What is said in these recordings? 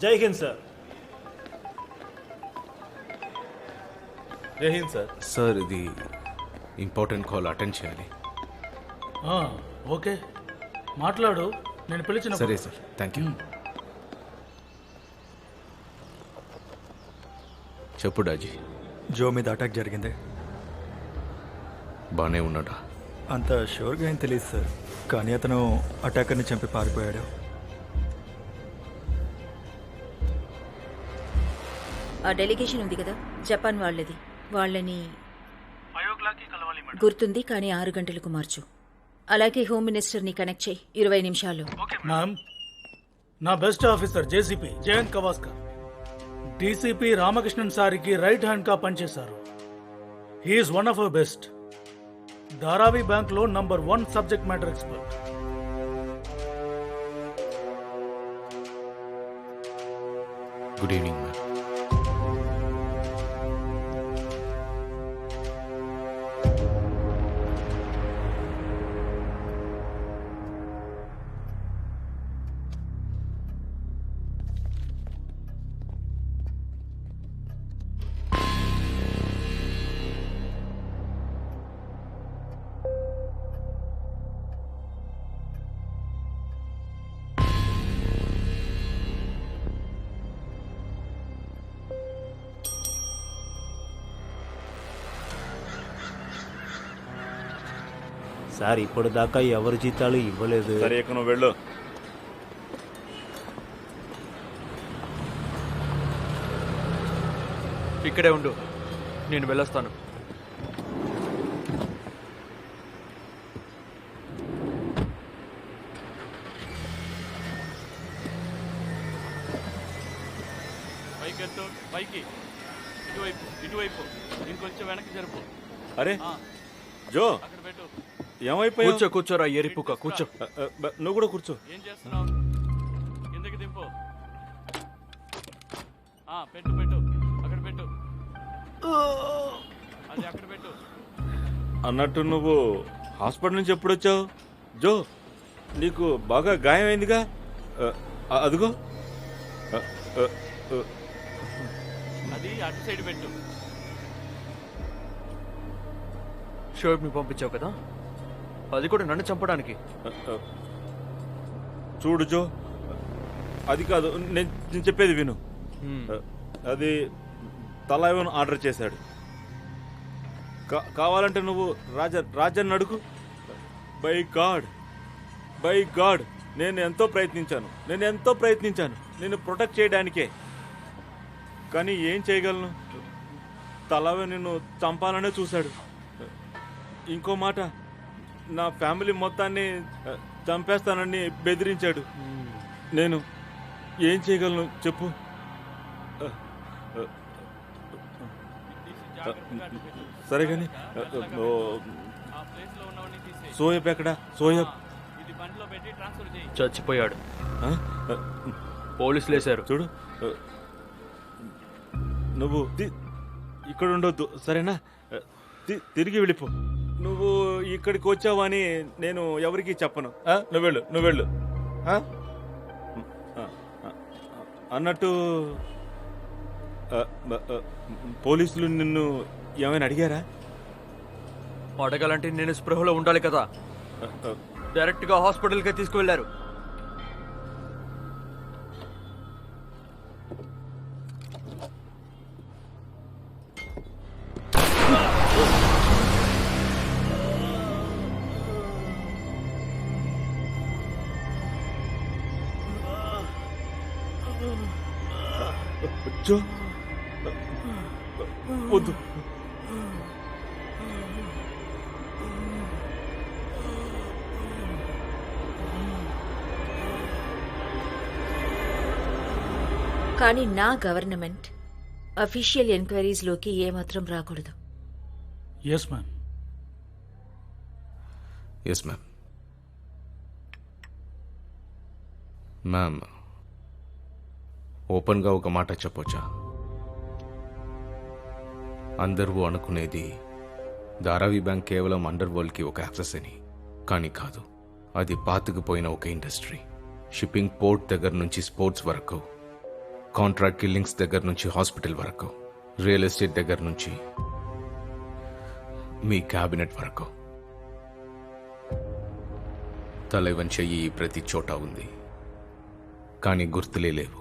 జై హింద్ సార్. జై Hind sir. Sir ఇది ఇంపార్టెంట్ కాల్ అటెండ్ చేయాలి. ఓకే మాట్లాడు, నేను పిలిచిన. సరే సార్, థ్యాంక్ యూ. చెప్పు డాజీ. జో మీద అటాక్ జరిగింది. బాగానే ఉన్నాడా? అంత షూర్గా ఏం తెలియదు సార్, కానీ అతను అటాకర్ని చంపి పారిపోయాడు. ఆ డెలిగేషన్ ఉంది కదా జపాన్ వాళ్ళది, వాళ్ళని గుర్తుంది కానీ 6 గంటలకు మార్చు. అలాగే హోమ్ మినిస్టర్ని కనెక్ట్ చేయి 20 నిమిషాల్లో. మ్యామ్, నా best officer JCP Jayant Kavaskar DCP Ramakrishnan సారికి రైట్ హ్యాండ్ గా పనిచేశారు. He is one of our best. Dharavi bank లో number 1 subject matter expert. Good evening ma'am. Sir ఇప్పుడు దాకా ఎవరు జీతాలు ఇవ్వలేదు. సరే ఇక నువ్వు వెళ్ళు. ఇక్కడే ఉండు, నేను వెళ్ళొస్తాను. పైకెత్తు, పైకి, ఇటువైపు, ఇటువైపు, ఇంకొంచెం వెనక్కి జరుపు. అరే జో, అక్కడ పెట్టు. ఏమైపోయావు? కూర్చో, కూర్చోరా ఎరిపుక, కూర్చో. నువ్వు కూడా కూర్చో. ఏం చేస్తున్నావు? కిందకి దింపు. పెట్టు, పెట్టు, అక్కడ పెట్టు, అది అక్కడ పెట్టు. అన్నట్టు నువ్వు హాస్పిటల్ నుంచి ఎప్పుడు వచ్చావు? జో, నీకు బాగా గాయమైందిగా, అదిగో. అది అటు సైడ్ పెట్టు. షోబ్ని పంపించావు కదా, అది కూడా నన్ను చంపడానికి. చూడు జో, అది కాదు, నేను చెప్పేది విను. అది తలైవన్ ఆర్డర్ చేశాడు. కావాలంటే నువ్వు రాజన్ అడుగు. బై గాడ్ నేను ఎంతో ప్రయత్నించాను నేను ప్రొటెక్ట్ చేయడానికే. కానీ ఏం చేయగలను? తలవే నిన్ను చంపాలనే చూశాడు. ఇంకో మాట, నా ఫ్యామిలీ మొత్తాన్ని చంపేస్తానని బెదిరించాడు. నేను ఏం చేయగలను చెప్పు? సరే కానీ సోయబ్ ఎక్కడా? సోయబ్ చచ్చిపోయాడు. పోలీసులు వేశారు. చూడు, నువ్వు ఇక్కడ ఉండొద్దు, సరేనా? తిరిగి వెళ్ళిపో. నువ్వు ఇక్కడికి వచ్చావని నేను ఎవరికి చెప్పను. నువ్వు వెళ్ళు. అన్నట్టు పోలీసులు నిన్ను ఏమైనా అడిగారా? అడగాలంటే నేను స్పృహలో ఉండాలి కదా. డైరెక్ట్ గా హాస్పిటల్కి తీసుకువెళ్లారు. వద్దు, కానీ నా గవర్నమెంట్ అఫీషియల్ ఎంక్వైరీస్లోకి ఏమాత్రం రాకూడదు. Yes ma'am. Yes ma'am. Ma'am, ఓపెన్గా ఒక మాట చెప్పొచ్చా? అందరూ అనుకునేది ధారావి బ్యాంక్ కేవలం అండర్ వరల్డ్కి ఒక యాక్సెస్ అని. కానీ కాదు, అది పాతుకుపోయిన ఒక ఇండస్ట్రీ. షిప్పింగ్ పోర్ట్ దగ్గర నుంచి స్పోర్ట్స్ వరకు కాంట్రాక్ట్ కిల్లింగ్స్ దగ్గర నుంచి హాస్పిటల్ వరకు, రియల్ ఎస్టేట్ దగ్గర నుంచి మీ క్యాబినెట్ వరకు తలైవన్ చెయ్యి ప్రతి చోట ఉంది, కానీ గుర్తులే లేవు.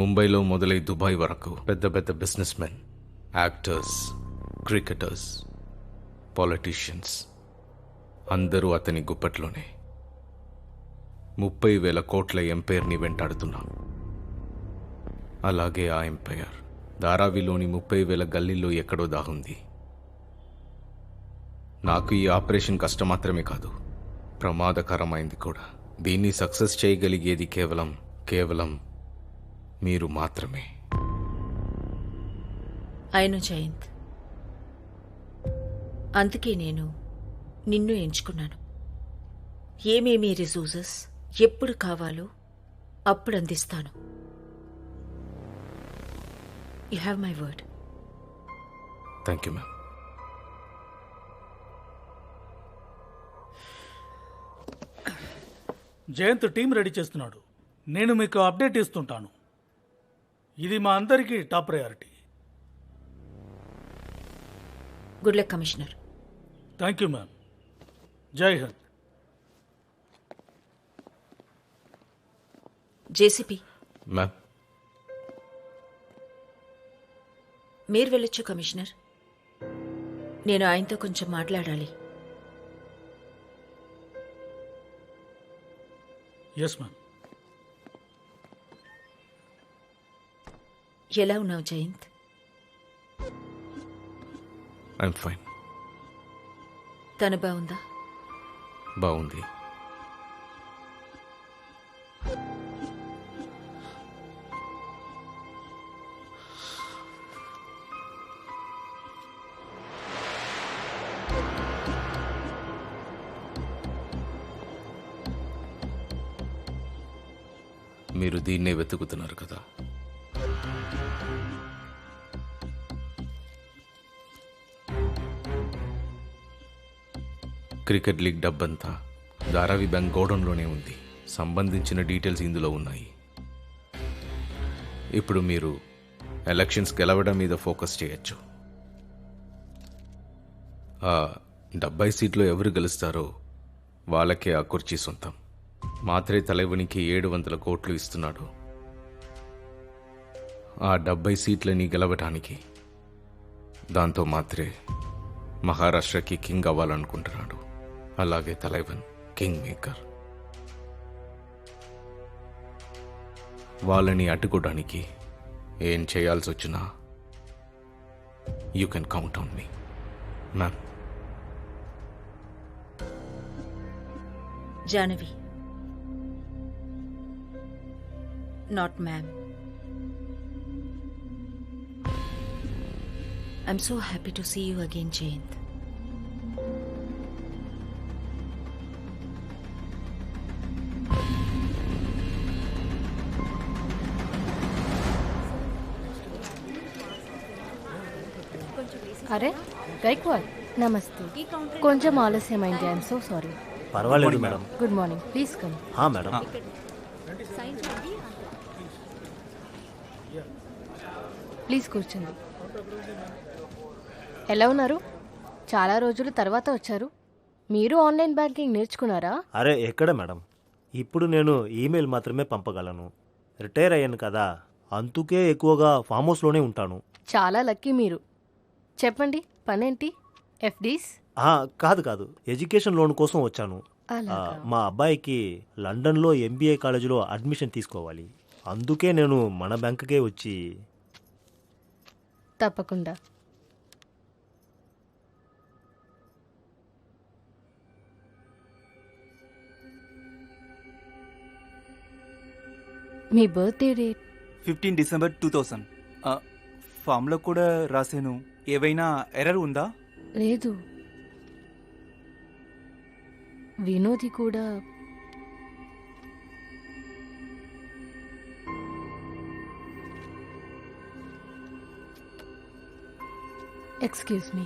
ముంబైలో మొదలై దుబాయ్ వరకు పెద్ద పెద్ద business men, actors, cricketers, politicians అందరూ అతని గుప్పట్లోనే 30,000 కోట్ల ఎంపైర్ని వెంటాడుతున్నాం. అలాగే ఆ ఎంపైర్ ధారావిలోని 30,000 గల్లీల్లో ఎక్కడో దాగుంది. నాకు ఈ ఆపరేషన్ కష్టం మాత్రమే కాదు, ప్రమాదకరమైంది కూడా. దీన్ని సక్సెస్ చేయగలిగేది కేవలం మీరు మాత్రమే. అయిను జయంత్, అందుకే నేను నిన్ను ఎంచుకున్నాను. ఏమేమి రిసోర్సెస్ ఎప్పుడు కావాలో అప్పుడు అందిస్తాను. You have my word. Thank you ma'am. Jayant team ready చేస్తున్నాడు. నేను మీకు అప్డేట్ ఇస్తుంటాను. ఇది మా అందరికీ top priority. Good luck commissioner. Thank you ma'am. జై హింద్. జేసీపీ మ్యామ్, మీరు వెళ్ళొచ్చు కమిషనర్. నేను ఆయనతో కొంచెం మాట్లాడాలి. Yes ma'am. ఎలా ఉన్నావు జయంత్? I'm fine. తను బాగుందా? బాగుంది. మీరు దీన్నే వెతుకుతున్నారు కదా? క్రికెట్ లీగ్ డబ్బంతా ధారావి బ్యాంక్ గోడౌన్లోనే ఉంది. సంబంధించిన డీటెయిల్స్ ఇందులో ఉన్నాయి. ఇప్పుడు మీరు ఎలక్షన్స్ గెలవడం మీద ఫోకస్ చేయొచ్చు. ఆ 70 సీట్లో ఎవరు గెలుస్తారో వాళ్ళకే ఆ కుర్చీ సొంతం. మాత్రే తలైవనికి 700 కోట్లు ఇస్తున్నాడు. ఆ 70 సీట్లని గెలవటానికి. దాంతో మాత్రే మహారాష్ట్రకి కింగ్ అవ్వాలనుకుంటున్నాడు. అలాగే తలైవన్ కింగ్ మేకర్. వాళ్ళని అడ్డుకోవడానికి ఏం చేయాల్సి వచ్చినా you can count on me ma'am. Janavi, not ma'am. I'm so happy to see you again Jayant. అరే గైక్వాడ్, నమస్తే. కొంచెం ఆలస్యమైంది. I'm so sorry. పర్వాలేదు madam. Good morning, please come. Madam. Please కూర్చోండి. ఎలా ఉన్నారు? చాలా రోజుల తర్వాత వచ్చారు. మీరు ఆన్లైన్ బ్యాంకింగ్ నేర్చుకున్నారా? అరే ఎక్కడ మేడం, ఇప్పుడు నేను ఈమెయిల్ మాత్రమే పంపగలను. రిటైర్ అయ్యాను కదా, అందుకే ఎక్కువగా ఫామ్ హౌస్లోనే ఉంటాను. చాలా లక్కీ మీరు. చెప్పండి, పనేంటి? ఎఫ్డీస్? కాదు, ఎడ్యుకేషన్ లోన్ కోసం వచ్చాను. మా అబ్బాయికి లండన్లో MBA కాలేజీలో అడ్మిషన్ తీసుకోవాలి. అందుకే నేను మన బ్యాంకుకే వచ్చి. తప్పకుండా. మీ బర్త్డే డేట్? 15 డిసెంబర్ 2000. ఫామ్లో కూడా రాసాను. ఏవైనా ఎర్రర్ ఉందా? లేదు. వినోది కూడా. Excuse me.